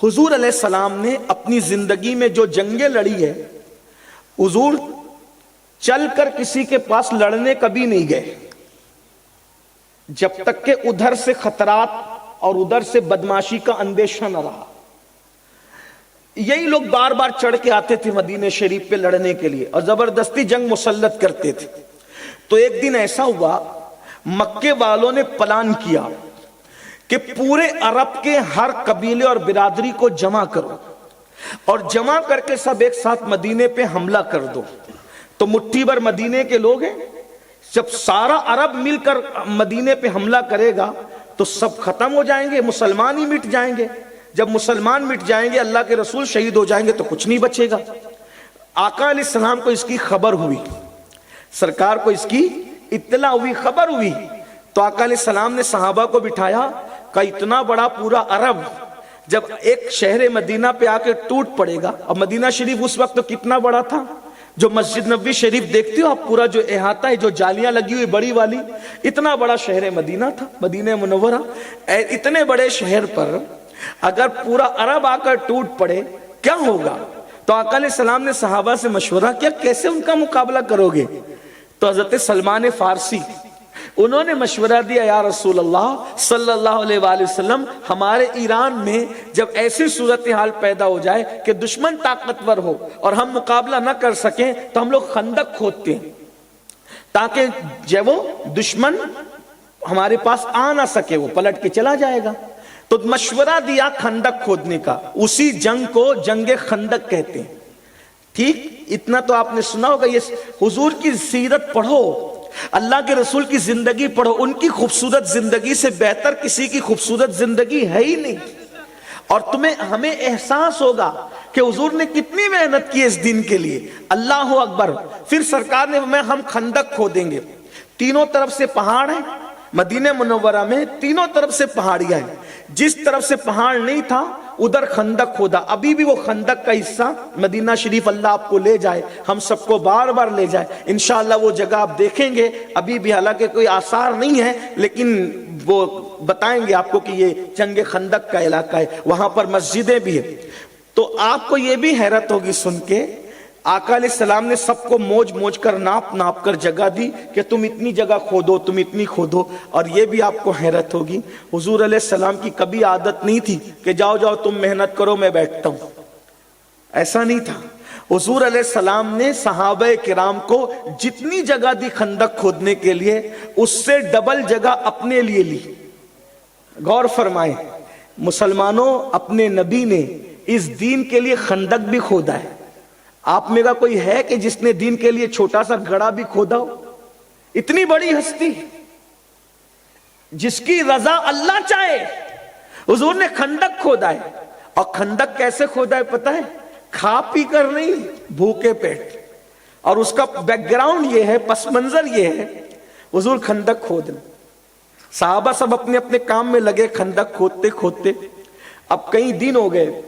हुजूर अलैहिस्सलाम ने अपनी जिंदगी में जो जंगें लड़ी है, हुजूर चलकर किसी के पास लड़ने कभी नहीं गए जब तक कि उधर से खतरात और उधर से बदमाशी का अंदेशा न रहा। यही लोग बार बार चढ़ के आते थे मदीने शरीफ पे लड़ने के लिए और जबरदस्ती जंग मुसल्लत करते थे। तो एक दिन ऐसा हुआ, मक्के वालों ने प्लान किया कि पूरे अरब के हर कबीले और बिरादरी को जमा करो और जमा करके सब एक साथ मदीने पे हमला कर दो। तो मुट्ठी भर मदीने के लोग हैं, जब सारा अरब मिलकर मदीने पे हमला करेगा तो सब खत्म हो जाएंगे, मुसलमान ही मिट जाएंगे। जब मुसलमान मिट जाएंगे, अल्लाह के रसूल शहीद हो जाएंगे तो कुछ नहीं बचेगा। आका अलैहिस्सलाम को इसकी खबर हुई, सरकार को इसकी इत्तला हुई, खबर हुई। तो आका अलैहिस्सलाम ने सहाबा को बिठाया, का इतना बड़ा पूरा अरब जब एक शहर मदीना पे आके टूट पड़ेगा, और मदीना शरीफ उस वक्त तो कितना बड़ा था, जो मस्जिद नबवी शरीफ देखते हो आप, पूरा जो अहाता है, जो जालियां लगी हुई बड़ी वाली, इतना बड़ा शहर मदीना था, मदीना मुनव्वरा। इतने बड़े शहर पर अगर पूरा अरब आकर टूट पड़े क्या होगा? तो आका अलैहिस्सलाम ने सहाबा से मशवरा किया, कैसे उनका मुकाबला करोगे? तो हजरत सलमान फारसी उन्होंने मशवरा दिया, या रसूल अल्लाह सल्लल्लाहु अलैहि वसल्लम, हमारे ईरान में जब ऐसी सूरत हाल पैदा हो जाए कि दुश्मन ताकतवर हो और हम मुकाबला ना कर सकें तो हम लोग खंदक खोदते हैं ताकि जब वो दुश्मन हमारे पास आ ना सके, वो पलट के चला जाएगा। तो मशवरा दिया खंदक खोदने का, उसी जंग को जंगे खंदक कहते हैं। ठीक, इतना तो आपने सुना होगा। ये हुजूर की सीरत पढ़ो, अल्लाह के रसूल की जिंदगी पढ़ो, उनकी खूबसूरत जिंदगी से बेहतर किसी की खूबसूरत जिंदगी है ही नहीं। और तुम्हें हमें एहसास होगा कि हुजूर ने कितनी मेहनत की इस दिन के लिए। अल्लाह अकबर। फिर सरकार ने हम खंदक खोदेंगे, तीनों तरफ से पहाड़ है मदीने मुनव्वरा में, तीनों तरफ से पहाड़ियां हैं। जिस तरफ से पहाड़ नहीं था उधर खंदक खोदा। अभी भी वो खंदक का हिस्सा मदीना शरीफ, अल्लाह आपको ले जाए, हम सबको बार बार ले जाए इंशाअल्लाह, वो जगह आप देखेंगे। अभी भी हालांकि कोई आसार नहीं है, लेकिन वो बताएंगे आपको कि ये जंगे खंदक का इलाका है, वहां पर मस्जिदें भी है। तो आपको ये भी हैरत होगी सुन के, आका अलैहिस्सलाम ने सबको मोज मोज कर नाप कर जगह दी कि तुम इतनी जगह खोदो, तुम इतनी खोदो। और ये भी आपको हैरत होगी, हुजूर अलैहिस्सलाम की कभी आदत नहीं थी कि जाओ जाओ तुम मेहनत करो मैं बैठता हूं, ऐसा नहीं था। हुजूर अलैहिस्सलाम ने सहाबे किराम को जितनी जगह दी खंदक खोदने के लिए, उससे डबल जगह अपने लिए ली। गौर फरमाए मुसलमानों, अपने नबी ने इस दीन के लिए खंदक भी खोदा है। आप में का कोई है कि जिसने दीन के लिए छोटा सा गड़ा भी खोदा हो? इतनी बड़ी हस्ती जिसकी रजा अल्लाह चाहे, हुजूर ने खंदक खोदा है। और खंदक कैसे खोदा है पता है? खा पी कर नहीं, भूखे पेट। और उसका बैकग्राउंड ये है, पस मंजर ये है, हुजूर खंदक खोदने, साहबा सब अपने अपने काम में लगे खंदक खोदते खोदते। अब कई दिन हो गए,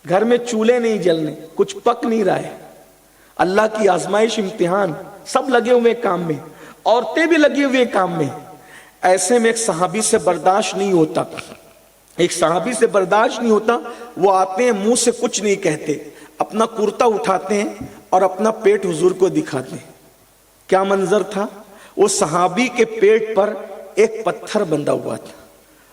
घर में चूल्हे नहीं जलने, कुछ पक नहीं रहा है, अल्लाह की आजमाइश, इम्तिहान, सब लगे हुए काम में, औरतें भी लगी हुई काम में। ऐसे में एक सहाबी से बर्दाश्त नहीं होता, एक सहाबी से बर्दाश्त नहीं होता। वो आते हैं, मुंह से कुछ नहीं कहते, अपना कुर्ता उठाते हैं और अपना पेट हुजूर को दिखाते हैं। क्या मंजर था? वो सहाबी के पेट पर एक पत्थर बंधा हुआ था,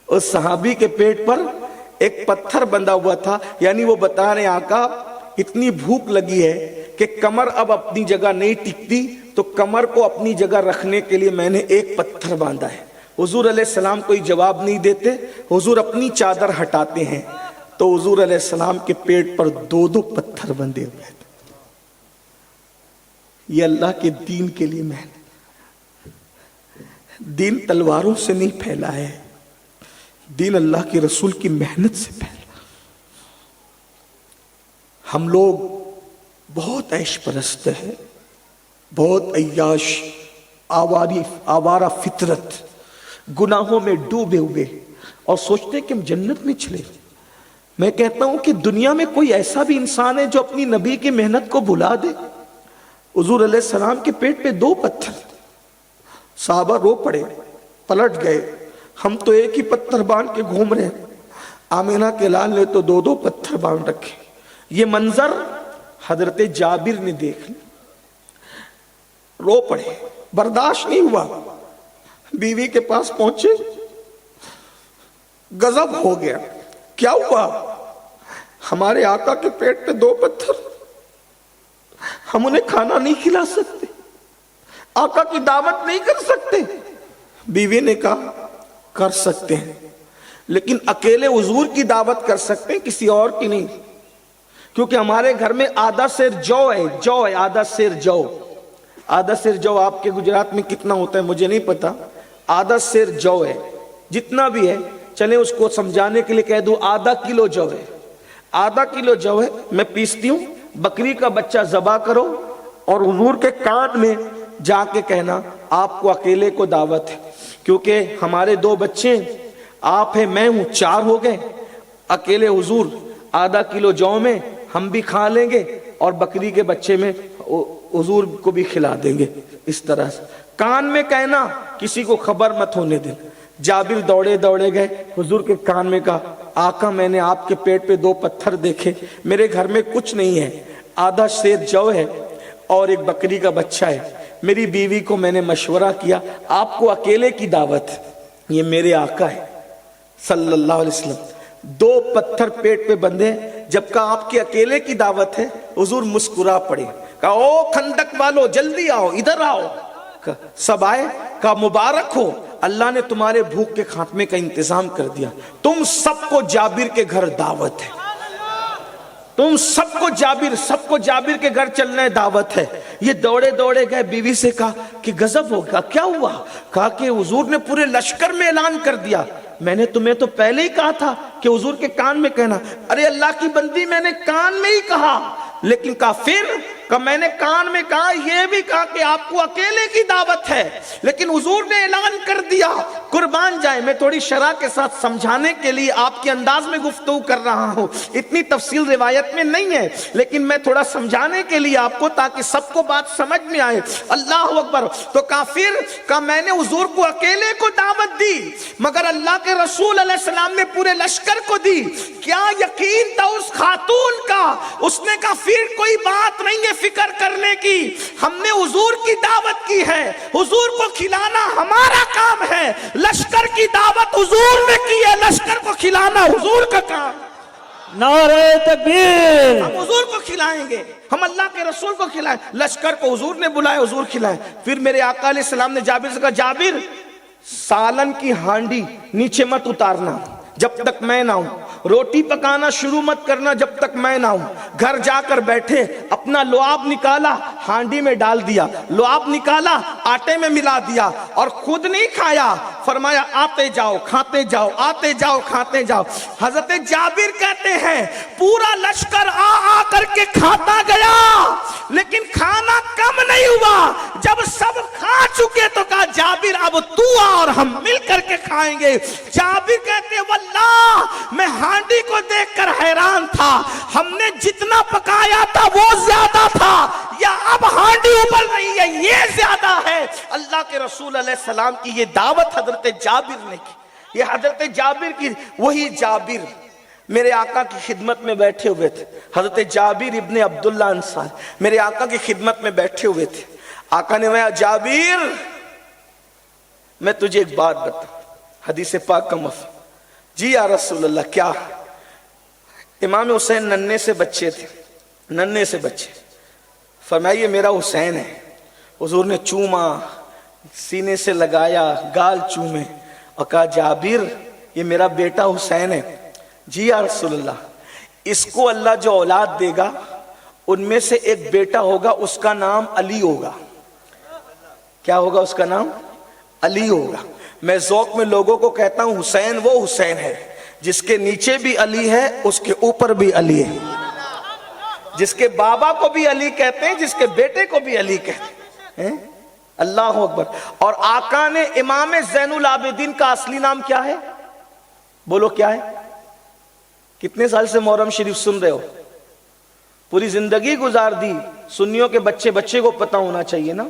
उस सहाबी के पेट पर एक पत्थर बंधा हुआ था। यानी वो बता रहे, आका इतनी भूख लगी है कि कमर अब अपनी जगह नहीं टिकती, तो कमर को अपनी जगह रखने के लिए मैंने एक पत्थर बांधा है। हुजूर अलैहिस्सलाम कोई जवाब नहीं देते, हुजूर अपनी चादर हटाते हैं तो हुजूर अलैहिस्सलाम के पेट पर दो दो पत्थर बंधे हुए थे। ये अल्लाह के दीन के लिए मेहनत। दीन तलवारों से नहीं फैला है, दीन अल्लाह के रसूल की मेहनत से फैला। हम लोग बहुत ऐश परस्त है, बहुत अय्याश, आवारा फितरत, गुनाहों में डूबे हुए, और सोचते कि हम जन्नत में चले। मैं कहता हूं कि दुनिया में कोई ऐसा भी इंसान है जो अपनी नबी की मेहनत को भुला दे? हुजूर अलैहिस्सलाम के पेट पे दो पत्थर, साहबा रो पड़े, पलट गए, हम तो एक ही पत्थर बांध के घूम रहे हैं। आमिना के लाल ने तो 2-2 पत्थर बांध रखे। ये मंजर हजरत जाबिर ने देख लिया, रो पड़े, बर्दाश्त नहीं हुआ, बीवी के पास पहुंचे, गजब हो गया। क्या हुआ? हमारे आका के पेट पे 2 पत्थर, हम उन्हें खाना नहीं खिला सकते, आका की दावत नहीं कर सकते। बीवी ने कहा कर सकते हैं, लेकिन अकेले हुजूर की दावत कर सकते हैं, किसी और की नहीं, क्योंकि हमारे घर में आधा सेर जौ है, जौ है, आधा सेर जौ। आधा सेर जौ आपके गुजरात में कितना होता है मुझे नहीं पता, आधा सेर जौ है, जितना भी है चले उसको समझाने के लिए कह दूं आधा किलो जौ है, आधा किलो जौ है, मैं पीसती हूं, बकरी का बच्चा ज़बा करो और हुजूर के कान में जाके कहना आपको अकेले को दावत है, क्योंकि हमारे 2 बच्चे, आप है, मैं हूं, 4 हो गए, अकेले हुजूर आधा किलो जौ में हम भी खा लेंगे और बकरी के बच्चे में हुजूर को भी खिला देंगे। इस तरह से कान में कहना, किसी को खबर मत होने दे। जाबिर दौड़े दौड़े गए, हुजूर के कान में कहा आका मैंने आपके पेट पे 2 पत्थर देखे, मेरे घर में कुछ नहीं है, आधा सेर जौ है और एक बकरी का बच्चा है, मेरी बीवी को मैंने मशवरा किया, आपको अकेले की दावत है, ये मेरे आका है सल्लल्लाहु अलैहि वसल्लम, 2 पत्थर पेट पे बंधे, जब कहा आपके अकेले की दावत है, हुजूर मुस्कुरा पड़े, कहा ओ खंदक वालों जल्दी आओ, इधर आओ। सब आए, कहा मुबारक हो, अल्लाह ने तुम्हारे भूख के खात्मे का इंतजाम कर दिया, तुम सबको जाबिर के घर दावत है, तुम सबको जाबिर के घर चलना है, दावत है। ये दौड़े दौड़े गए, बीवी से कहा कि गजब हो गया, क्या हुआ? कहा कि हुजूर ने पूरे लश्कर में ऐलान कर दिया, मैंने तुम्हें तो पहले ही कहा था कि हुजूर के कान में कहना। अरे अल्लाह की बंदी, मैंने कान में ही कहा, लेकिन कहा फिर मैंने कान में कहा, यह भी कहा कि आपको अकेले की दावत है, लेकिन हुजूर ने ऐलान कर दिया। कुर्बान जाए, मैं थोड़ी शरह के साथ समझाने के लिए आपके अंदाज में गुफ्तगू कर रहा हूं, इतनी तफसील रिवायत में नहीं है, लेकिन मैं थोड़ा समझाने के लिए आपको, ताकि सबको बात समझ में आए। अल्लाह अकबर। तो काफिर का मैंने हुजूर को अकेले को दावत दी, मगर अल्लाह के रसूल अलैहि सलाम ने पूरे लश्कर को दी। क्या यकीन था उस खातून का, उसने कहा फिर कोई बात नहीं है फिक्र करने की, हमने हुजूर की दावत की है, हुजूर को खिलाना हमारा काम है, लश्कर की दावत हुजूर ने की है, लश्कर को खिलाना हुजूर का काम। नारे तकबीर। हम हुजूर को खिलाएंगे, हम अल्लाह के रसूल को खिलाएं। लश्कर को हुजूर ने बुलाया, हुजूर खिलाएं। फिर मेरे आका अलैहि सलाम ने जाबिर से कहा, जाबिर सालन की हांडी नीचे मत उतारना जब तक मैं ना हूं, रोटी पकाना शुरू मत करना जब तक मैं ना हूं। घर जाकर बैठे, अपना लुआब निकाला, हांडी में डाल दिया, लुआब निकाला, आटे में मिला दिया और खुद नहीं खाया, फरमाया आते जाओ खाते जाओ, आते जाओ खाते जाओ। हजरत जाबिर कहते हैं पूरा लश्कर आ आ करके खाता गया, लेकिन खाना कम नहीं हुआ। जब सब खा चुके तो कहा जाबिर अब तू आ और हम मिल करके खाएंगे। जाबिर कहते वल्लाह मैं हांडी को देखकर हैरान था, हमने जितना पकाया था वो ज्यादा था, या अब हांडी उबल रही है ये ज्यादा है। अल्लाह के रसूल अलैहि सलाम की ये दावत हजरत जाबिर ने की। ये हजरत जाबिर की, वही जाबिर मेरे आका की खिदमत में बैठे हुए थे। हजरत जाबिर इब्ने अब्दुल्ला अंसार मेरे आका की खिदमत में बैठे हुए थे। आका ने कहा जाबिर मैं तुझे एक बात बता, हदीस पाक का मफ़हूम। जी या रसूल अल्लाह। क्या? इमाम हुसैन नन्हे से बच्चे थे, नन्हे से बच्चे। फरमाइए मेरा हुसैन है। हुजूर ने चूमा, सीने से लगाया, गाल चूमे और कहा जाबिर ये मेरा बेटा हुसैन है। जी या रसूल अल्लाह। इसको अल्लाह जो औलाद देगा उनमें से एक बेटा होगा, उसका नाम अली होगा। क्या होगा? उसका नाम अली होगा। मैं ज़ौक़ में लोगों को कहता हूं हुसैन वो हुसैन है जिसके नीचे भी अली है, उसके ऊपर भी अली है, जिसके बाबा को भी अली कहते हैं, जिसके बेटे को भी अली कहते हैं। अल्लाह अकबर। और आका ने इमाम ज़ैनुल आबिदीन का असली नाम क्या है? बोलो क्या है? कितने साल से मुहर्रम शरीफ सुन रहे हो? पूरी जिंदगी गुजार दी। सुन्नियों के बच्चे बच्चे को पता होना चाहिए ना।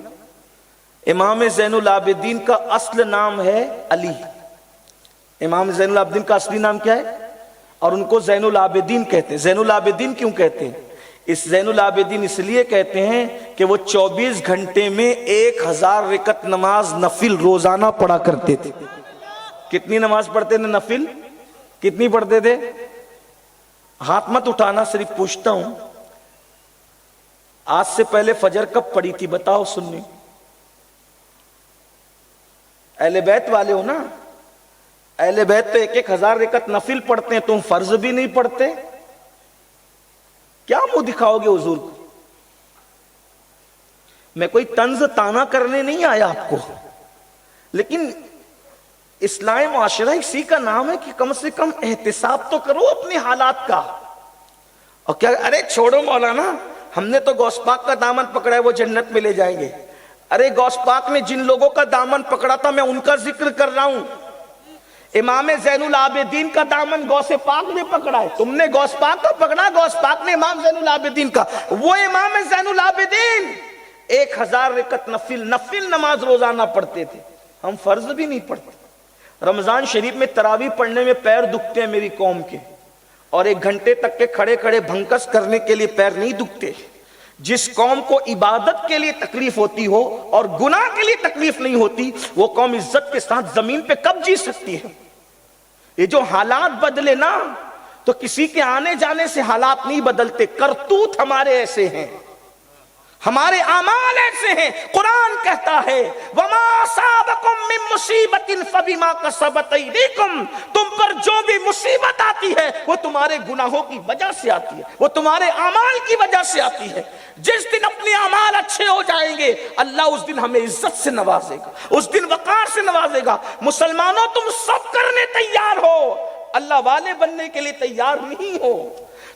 इमाम ज़ैनुल आबिदीन का असल नाम है अली। इमाम ज़ैनुल आबिदीन का असली नाम क्या है? اور ان کو زین العابدین کہتے ہیں۔ زین العابدین کیوں کہتے ہیں؟ اس زین العابدین اس لیے کہتے ہیں کہ وہ 24 گھنٹے میں 1000 رکعت نماز نفل روزانہ پڑھا کرتے تھے۔ کتنی نماز پڑھتے تھے نفل؟ کتنی پڑھتے تھے؟ ہاتھ مت اٹھانا، صرف پوچھتا ہوں، آج سے پہلے فجر کب پڑھی تھی بتاؤ سننی؟ اہل بیت والے ہو نا، اہل بیت تو 1000 رکعت نفل پڑھتے ہیں، تم فرض بھی نہیں پڑھتے، کیا منہ دکھاؤ گے حضور کو؟ میں کوئی طنز تانا کرنے نہیں آیا آپ کو، لیکن اسلامی معاشرہ اسی کا نام ہے کہ کم سے کم احتساب تو کرو اپنے حالات کا۔ اور کیا ارے چھوڑو مولانا، ہم نے تو غوث پاک کا دامن پکڑا ہے وہ جنت میں لے جائیں گے۔ ارے غوث پاک نے جن لوگوں کا دامن پکڑا تھا میں ان کا ذکر کر رہا ہوں۔ امام زین العابدین کا دامن غوث پاک نے پکڑا ہے، تم نے غوث پاک کا پکڑا، غوث پاک نے امام زین العابدین کا۔ وہ امام زین العابدین 1000 رکعت نفل نماز روزانہ پڑھتے تھے، ہم فرض بھی نہیں پڑھتے۔ رمضان شریف میں تراویح پڑھنے میں پیر دکھتے ہیں میری قوم کے، اور 1 گھنٹے تک کے کھڑے کھڑے بھنکس کرنے کے لیے پیر نہیں دکھتے۔ جس قوم کو عبادت کے لیے تکلیف ہوتی ہو اور گناہ کے لیے تکلیف نہیں ہوتی، وہ قوم عزت کے ساتھ زمین پہ کب جی سکتی ہے؟ یہ جو حالات بدلے نا، تو کسی کے آنے جانے سے حالات نہیں بدلتے، کرتوت ہمارے ایسے ہیں، ہمارے اعمال ایسے ہیں۔ قرآن کہتا ہے وَمَا أَصَابَكُم مِّن مُّصِيبَةٍ فَبِمَا كَسَبَتْ أَيْدِيكُمْ، تم پر جو بھی مصیبت آتی ہے وہ تمہارے گناہوں کی وجہ سے آتی ہے، وہ تمہارے اعمال کی وجہ سے آتی ہے۔ جس دن اپنے اعمال اچھے ہو جائیں گے اللہ اس دن ہمیں عزت سے نوازے گا، اس دن وقار سے نوازے گا۔ مسلمانوں تم سب کرنے تیار ہو، اللہ والے بننے کے لیے تیار نہیں ہو،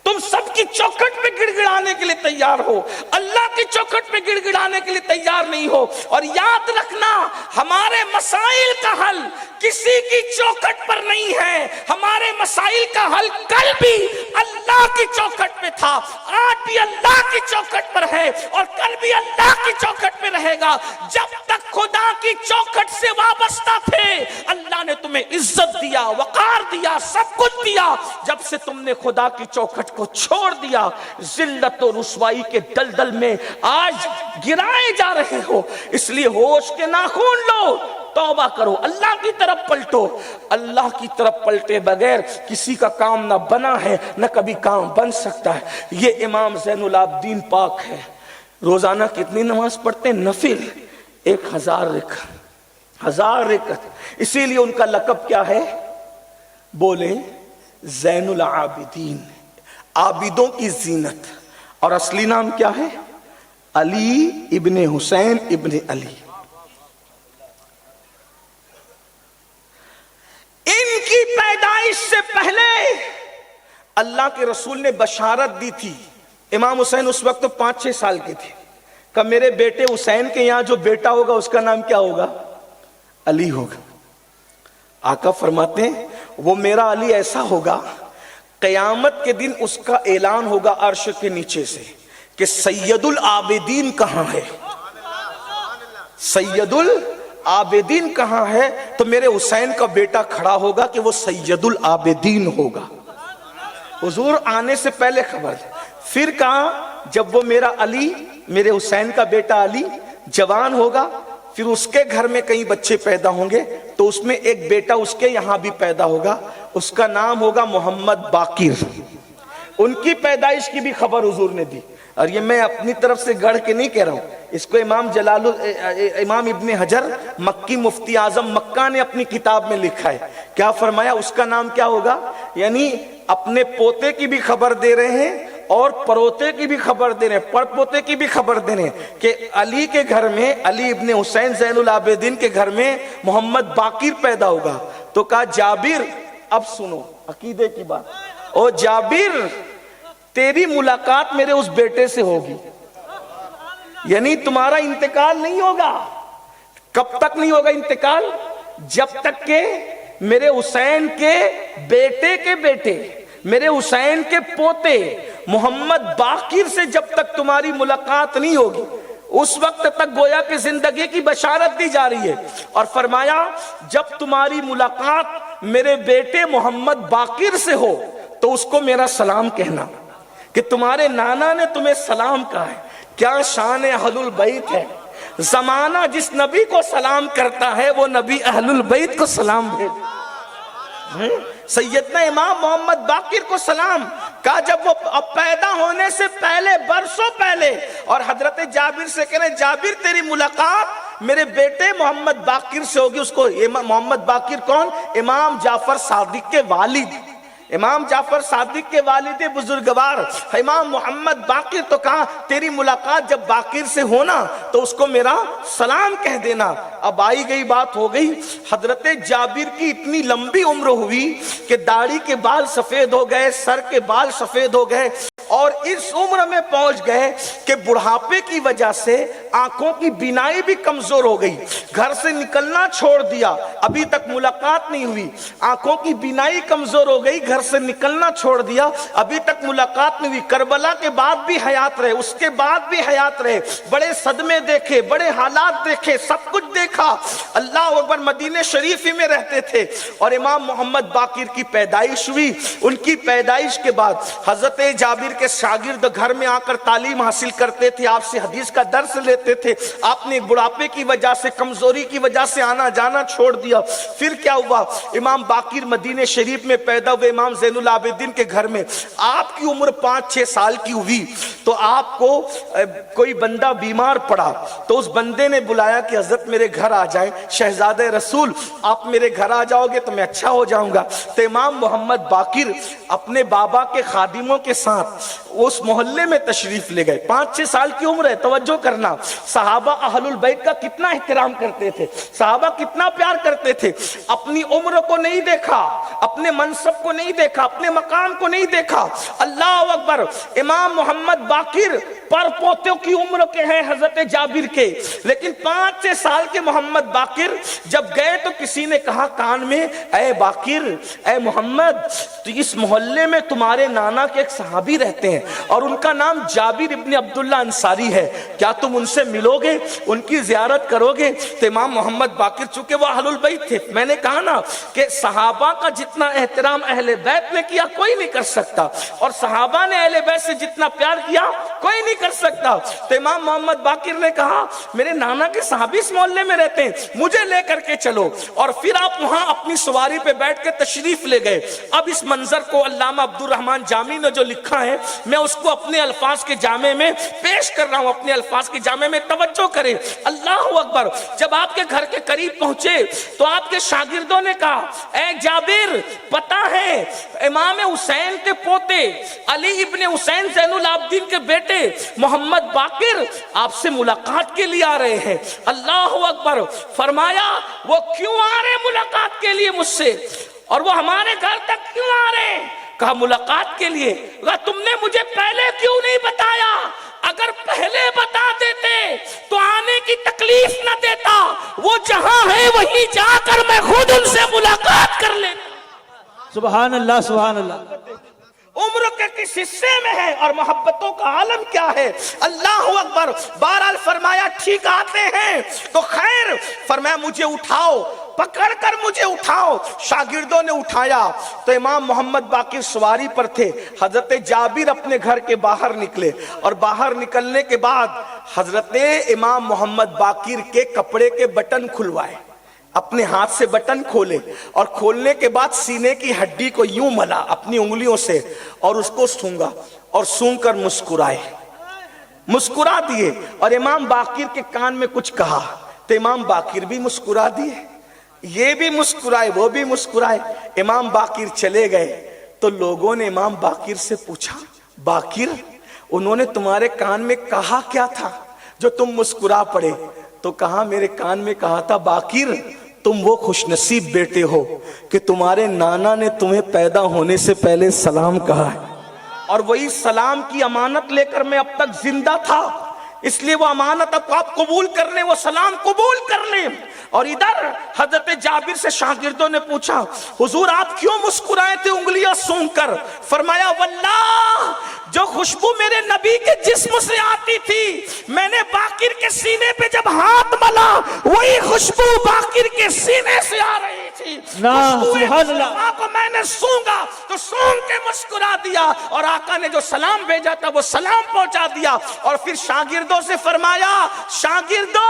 تم سب کی چوکھٹ پہ گڑ گڑانے کے لیے تیار ہو، اللہ کی چوکھٹ پہ گڑ گڑانے کے لیے تیار نہیں ہو۔ اور یاد رکھنا ہمارے مسائل کا حل کسی کی چوکھٹ پر نہیں ہے، ہمارے مسائل کا حل کل بھی اللہ کی چوکھٹ پہ تھا، آج بھی اللہ کی چوکھٹ پر ہے، اور کل بھی اللہ کی چوکھٹ پہ رہے گا۔ جب تک خدا کی چوکھٹ سے وابستہ تھے اللہ نے تمہیں عزت دیا، وقار دیا، سب کچھ دیا۔ جب سے تم نے خدا کی چوکھٹ کو چھوڑ دیا، ذلت و رسوائی کے دلدل میں آج گرائے جا رہے ہو۔ اس لیے ہوش کے ناخن لو، توبہ کرو، اللہ کی طرف پلٹو۔ اللہ کی طرف پلٹے بغیر کسی کا کام نہ بنا ہے نہ کبھی کام بن سکتا ہے۔ یہ امام زین العابدین پاک ہے، روزانہ کتنی نماز پڑھتے ہیں؟ نفل 1000 رکعت، 1000 رکعت۔ اسی لیے ان کا لقب کیا ہے؟ بولے زین العابدین، عابدوں کی زینت۔ اور اصلی نام کیا ہے؟ علی ابن حسین ابن علی۔ ان کی پیدائش سے پہلے اللہ کے رسول نے بشارت دی تھی۔ امام حسین اس وقت 5-6 سال کے تھے، کہ میرے بیٹے حسین کے یہاں جو بیٹا ہوگا اس کا نام کیا ہوگا؟ علی ہوگا۔ آقا فرماتے ہیں وہ میرا علی ایسا ہوگا، قیامت کے دن اس کا اعلان ہوگا عرش کے نیچے سے کہ سید العابدین کہاں ہے؟ سید العابدین کہاں ہے؟ تو میرے حسین کا بیٹا کھڑا ہوگا کہ وہ سید العابدین ہوگا۔ حضور آنے سے پہلے خبر ہے۔ پھر کہا جب وہ میرا علی، میرے حسین کا بیٹا علی جوان ہوگا، پھر اس کے گھر میں کئی بچے پیدا ہوں گے، تو اس میں ایک بیٹا اس کے یہاں بھی پیدا ہوگا، اس کا نام ہوگا محمد باقر۔ ان کی پیدائش کی بھی خبر حضور نے دی، اور یہ میں اپنی طرف سے گڑھ کے نہیں کہہ رہا ہوں، اس کو امام ابن حجر مکی مفتی اعظم مکہ نے اپنی کتاب میں لکھا ہے۔ کیا فرمایا؟ اس کا نام کیا ہوگا؟ یعنی اپنے پوتے کی بھی خبر دے رہے ہیں اور پروتے کی بھی خبر دے رہے ہیں، پڑ پوتے کی بھی خبر دے رہے ہیں کہ علی کے گھر میں، علی ابن حسین زین العابدین کے گھر میں محمد باقر پیدا ہوگا۔ تو کہا جابر، اب سنو عقیدے کی بات، او جابر تیری ملاقات میرے اس بیٹے سے ہوگی، یعنی تمہارا انتقال نہیں ہوگا۔ کب تک نہیں ہوگا انتقال؟ جب تک کہ میرے حسین کے بیٹے کے بیٹے، میرے حسین کے پوتے محمد باقر سے جب تک تمہاری ملاقات نہیں ہوگی، اس وقت تک گویا کہ زندگی کی بشارت دی جا رہی ہے۔ اور فرمایا جب تمہاری ملاقات میرے بیٹے محمد باقر سے ہو तो उसको मेरा सलाम कहना कि तुम्हारे नाना ने तुम्हें सलाम कहा है। क्या शान अहलुल बैत है। जमाना जिस नबी को सलाम करता है वो नबी अहलुल बैत को सलाम भेज। सैयदना इमाम मोहम्मद बाकिर को सलाम कहा जब वो पैदा होने से पहले, बरसों पहले, और हजरत जाबिर से कह रहे जाबिर तेरी मुलाकात मेरे बेटे मोहम्मद बाकिर से होगी। उसको मोहम्मद बाकिर कौन? इमाम जाफर सादिक के वालिद, इमाम जाफर सादिक के वालिद बुजुर्गवार इमाम मोहम्मद बाकिर। तो कहा तेरी मुलाकात जब बाकिर से होना तो उसको मेरा सलाम कह देना। अब आई गई बात हो गई, हजरत जाबिर की इतनी लंबी उम्र हुई कि दाढ़ी के बाल सफेद हो गए, सर के बाल सफेद हो गए, और इस उम्र में पहुंच गए कि बुढ़ापे की वजह से आंखों की बीनाई भी कमजोर हो गई। घर से निकलना छोड़ दिया, अभी तक मुलाकात नहीं हुई, आंखों की बीनाई कमजोर हो गई, घर से निकलना छोड़ दिया, अभी तक मुलाकात नहीं हुई। करबला के बाद भी हयात रहे, उसके बाद भी हयात रहे, बड़े सदमे देखे, बड़े हालात देखे, सब कुछ देखा। अल्लाह अकबर। मदीने शरीफ ही में रहते थे और इमाम मोहम्मद बाकिर की पैदाइश हुई। उनकी पैदाइश के बाद हजरत जाबिर के शागिर्द घर में आकर तालीम हासिल करते थे, आपसे हदीस का दर्स लेते थे। आपने बुढ़ापे की वजह से, कमजोरी की वजह से आना जाना छोड़ दिया। फिर क्या हुआ? इमाम बाकिर मदीने शरीफ में पैदा हुए, इमाम ज़ैनुल आबिदीन के घर में। आपकी उम्र 5-6 साल की हुई तो आपको कोई बंदा बीमार पड़ा, तो उस बंदे ने बुलाया कि हजरत मेरे घर आ जाए, शहजादे रसूल आप मेरे घर आ जाओगे तो मैं अच्छा हो जाऊंगा। तो इमाम मोहम्मद बाकिर अपने बाबा के खादिमों के साथ उस मोहल्ले में तशरीफ ले गए। 5-6 साल की उम्र है, तवज्जो करना। सहाबा अहलुल बैत का कितना एहतराम करते थे, सहाबा कितना प्यार करते थे। अपनी उम्र को नहीं देखा, अपने मनसब को नहीं देखा, अपने मकाम को नहीं देखा। अल्लाह अकबर। इमाम मोहम्मद बाकिर पर पोतों की उम्र के हैं हजरत जाबिर के, लेकिन 5-6 साल के मोहम्मद बाकिर जब गए तो किसी ने कहा कान में, ऐ बाकिर, ऐ मोहम्मद, तो इस मोहल्ले में तुम्हारे नाना के एक सहाबी रहते हैं और उनका नाम जाबिर इब्ने अब्दुल्ला अंसारी है, क्या तुम उनसे मिलोगे, उनकी जियारत करोगे? तो इमाम मोहम्मद बाकिर चूंकि वो अहलुल बैत थे, मैंने कहा ना कि सहाबा का जितना एहतराम अहले बैत ने किया कोई नहीं कर सकता, और सहाबा ने अहले बैत से जितना प्यार किया कोई नहीं कर सकता। तो इमाम मोहम्मद बाकिर ने कहा मेरे नाना के सहाबी इस मोहल्ले में रहते हैं, मुझे लेकर के चलो। और फिर आप वहां अपनी सवारी पे बैठ के तशरीफ ले गए। अब इस मंजर को अल्लामा अब्दुर रहमान जामी ने जो लिखा है मैं उसको अपने अल्फाज के जामे में पेश कर रहा हूं, अपने अल्फाज के जामे में तवज्जो करें। अल्लाह अकबर। जब आपके घर के करीब पहुंचे तो आपके शागिर्दों ने कहा ऐ जाबिर, पता है इमाम हुसैन के पोते अली इब्ने हुसैन ज़ैनुल आबिदीन के बेटे मोहम्मद बाकिर आपसे मुलाकात के लिए आ रहे हैं। अल्लाह अकबर। फरमाया वो क्यों आ रहे मुलाकात के लिए मुझसे, और वो हमारे घर तक क्यों आ रहे? कहा मुलाकात के लिए। कहा तुमने मुझे पहले क्यों नहीं बताया? अगर पहले बता देते तो आने की तकलीफ न देता, वो जहां है वहीं जाकर मैं खुद उनसे मुलाकात कर लेता। सुभान अल्लाह, सुभान अल्लाह। उम्र के किस हिस्से में है और मोहब्बतों का आलम क्या है। अल्लाह अकबर। बहरहाल फरमाया ठीक आते हैं तो खैर, फरमाया मुझे उठाओ, पकड़ कर मुझे उठाओ। शागिर्दों ने उठाया तो इमाम मोहम्मद बाकिर सवारी पर थे, हजरत जाबिर अपने घर के बाहर निकले, और बाहर निकलने के बाद हजरत इमाम मोहम्मद बाकिर के कपड़े के बटन खुलवाए, अपने हाथ से बटन खोले, और खोलने के बाद सीने की हड्डी को यूं मला अपनी उंगलियों से और उसको सूंघा, और सूंघ कर मुस्कुराए, मुस्कुरा दिए। और इमाम बाकिर के कान में कुछ कहा तो इमाम बाकिर भी मुस्कुरा दिए, ये भी मुस्कुराए, वो भी मुस्कुराए। इमाम बाकिर चले गए तो लोगों ने इमाम बाकिर से पूछा बाकिर, उन्होंने तुम्हारे कान में कहा क्या था जो तुम मुस्कुरा पड़े? तो कहा मेरे कान में कहा था बाकिर तुम वो खुशनसीब बेटे हो कि तुम्हारे नाना ने तुम्हें पैदा होने से पहले सलाम कहा है, और वही सलाम की अमानत लेकर मैं अब तक जिंदा था, इसलिए वो अमानत अब आप कबूल कर लें, वो सलाम कबूल कर लें। और इधर हजरत जाबिर से शागिर्दों ने पूछा हुजूर आप क्यों मुस्कुराए थे उंगलियां सूंघ कर? फरमाया वल्लाह जो खुशबू मेरे नबी के जिस्म से आती थी, मैंने बाकिर के सीने पे जब हाथ मला वही खुशबू बाकिर के सीने से आ रही थी। थी। ना, खुशबुए सुभान अल्लाह। मुस्तफा को मैंने सूंघा तो सूंघ के मुस्कुरा दिया, और आका ने जो सलाम भेजा था वो सलाम पहुंचा दिया। और फिर शागिर्दों से फरमाया, शागिर्दों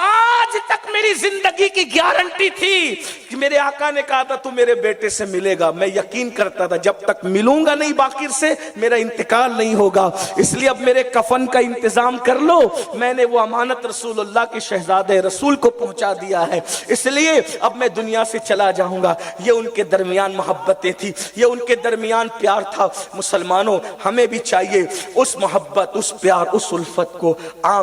आज तक मेरी जिंदगी की गारंटी थी कि मेरे आका ने कहा था तू मेरे बेटे से मिलेगा, मैं यकीन करता था जब तक मिलूंगा नहीं बाकिर से मेरा इंतकाल नहीं होगा, इसलिए अब मेरे कफन का इंतजाम कर लो। मैंने वो अमानत रसूलुल्लाह के शहजादे रसूल को पहुंचा दिया है, इसलिए अब मैं दुनिया से चला जाऊंगा। ये उनके दरमियान मोहब्बतें थी, ये उनके दरमियान प्यार था। मुसलमानों, हमें भी चाहिए उस मोहब्बत, उस प्यार, उस उल्फत को आम